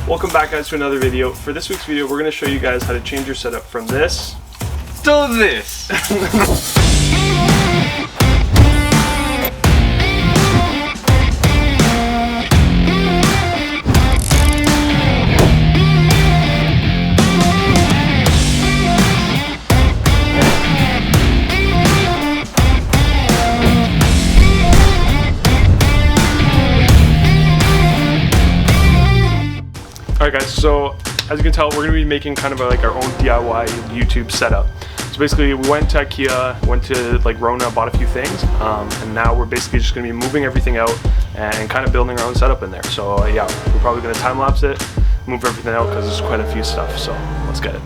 Welcome back guys to another video. For this week's video, we're going to show you guys how to change your setup from this to this. Alright guys, so as you can tell, we're going to be making kind of like our own DIY YouTube setup. So basically we went to IKEA, went to like Rona, bought a few things, and now we're basically just going to be moving everything out and kind of building our own setup in there. So yeah, we're probably going to time lapse it, move everything out because there's quite a few stuff, so let's get it.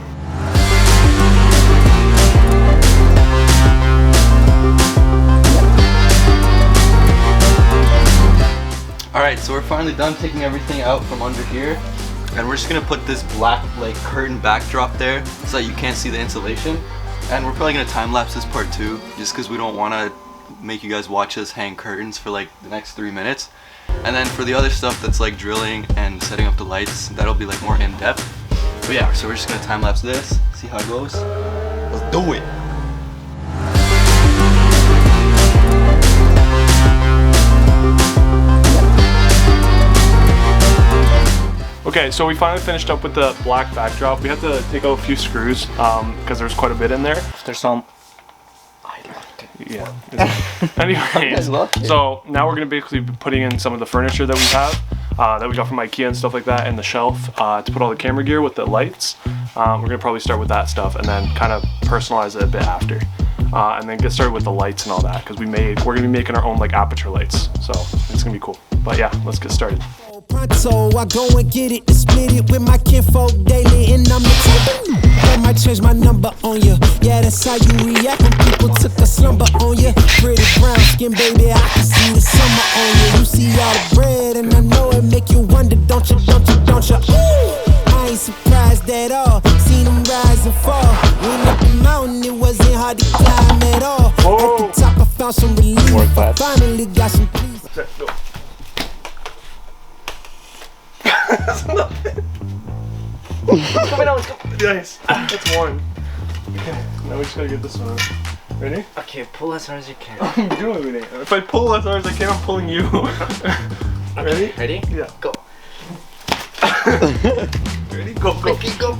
Alright, so we're finally done taking everything out from under here. And we're just gonna put this black like curtain backdrop there so that you can't see the insulation. And we're probably gonna time lapse this part too, just because we don't want to make you guys watch us hang curtains for like the next 3 minutes. And then for the other stuff that's like drilling and setting up the lights, that'll be like more in depth. But yeah, so we're just gonna time lapse this, see how it goes. Let's do it. Okay, so we finally finished up with the black backdrop. We had to take out a few screws because there's quite a bit in there. There's some. Yeah. Anyways, so now we're gonna basically be putting in some of the furniture that we have, that we got from IKEA and stuff like that, and the shelf to put all the camera gear with the lights. We're gonna probably start with that stuff and then kind of personalize it a bit after, and then get started with the lights and all that because we're gonna be making our own like aperture lights, so it's gonna be cool. But yeah, let's get started. Pronto, I go and get it and split it with my kinfolk daily, and I'm the type that might change my number on you. Yeah, that's how you react when people took a slumber on you. Pretty brown skin, baby, I can see the summer on you. You see all the bread, and I know it make you wonder, don't you, don't you, don't you? Ooh, I ain't surprised at all. Seen them rise and fall. Went up the mountain, it wasn't hard to climb at all. At the top, I found some relief. I finally got some peace. That's nothing. Coming out, let's go. Nice. That's one. Okay, now we just gotta get this one out. Ready? Okay, pull as hard as you can. I'm doing it. If I pull as hard as I can, I'm pulling you. Ready? Ready? Yeah. Go. Ready? Go, go. Okay, go.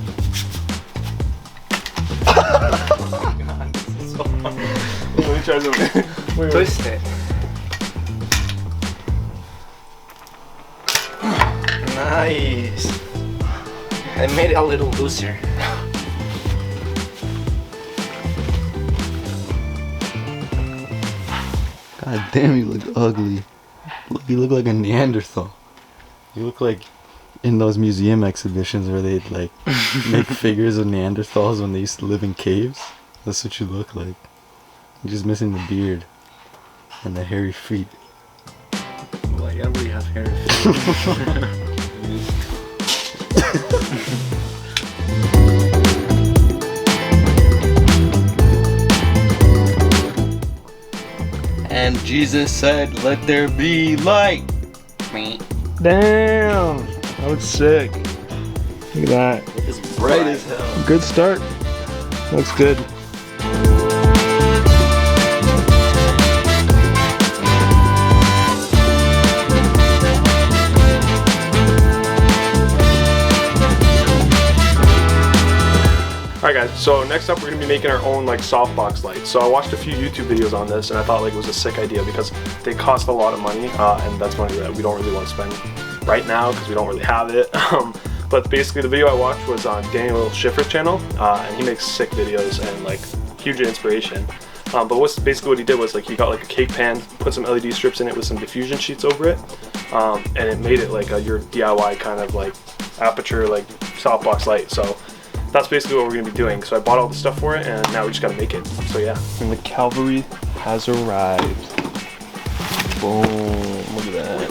Let me try something. Wait. Twist it. Nice. I made it a little looser. God damn, you look ugly. You look like a Neanderthal. You look like in those museum exhibitions where they'd like make figures of Neanderthals when they used to live in caves. That's what you look like. You're just missing the beard and the hairy feet. Well, I already have hair. And Jesus said, "Let there be light." Damn, that looks sick. Look at that. It's bright as hell. Good start. Looks good. Alright guys, so next up we're going to be making our own like softbox lights. So I watched a few YouTube videos on this and I thought like it was a sick idea because they cost a lot of money, and that's money that we don't really want to spend right now because we don't really have it. But basically the video I watched was on Daniel Schiffer's channel, and he makes sick videos and like huge inspiration. But basically what he did was like he got like a cake pan, put some LED strips in it with some diffusion sheets over it, and it made it like your DIY kind of like aperture like softbox light. So that's basically what we're going to be doing. So I bought all the stuff for it and now we just got to make it. So yeah. And the cavalry has arrived. Boom. Look at that.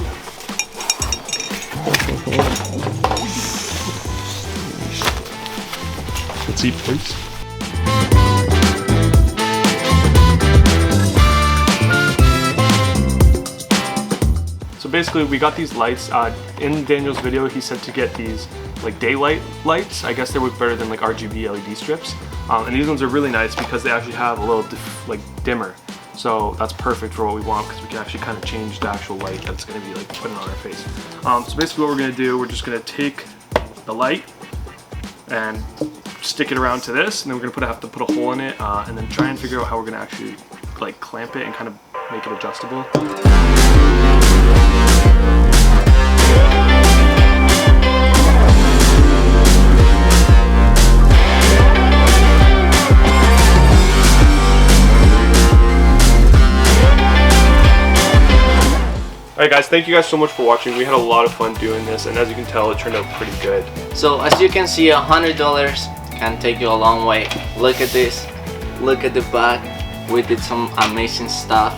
Let's eat, please. basically we got these lights. In Daniel's video, he said to get these like daylight lights. I guess they work better than like RGB LED strips. And these ones are really nice because they actually have a little like dimmer. So that's perfect for what we want because we can actually kind of change the actual light that's going to be like putting on our face. So basically what we're going to do, we're just going to take the light and stick it around to this, and then we're going to have to put a hole in it, and then try and figure out how we're going to actually like clamp it and kind of make it adjustable. Alright guys, thank you guys so much for watching. We had a lot of fun doing this, and as you can tell, it turned out pretty good. So as you can see, $100 can take you a long way. Look at this. Look at the back. We did some amazing stuff.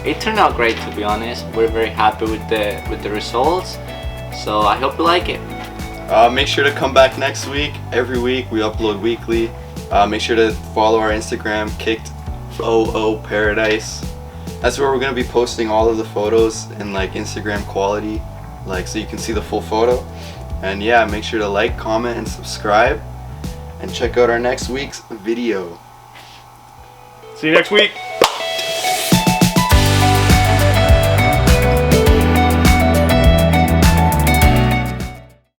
It turned out great, to be honest. We're very happy with the results. So I hope you like it. Make sure to come back next week. Every week we upload weekly. Make sure to follow our Instagram, kickedooparadise. That's where we're gonna be posting all of the photos in like Instagram quality, like so you can see the full photo. And yeah, make sure to like, comment, and subscribe, and check out our next week's video. See you next week.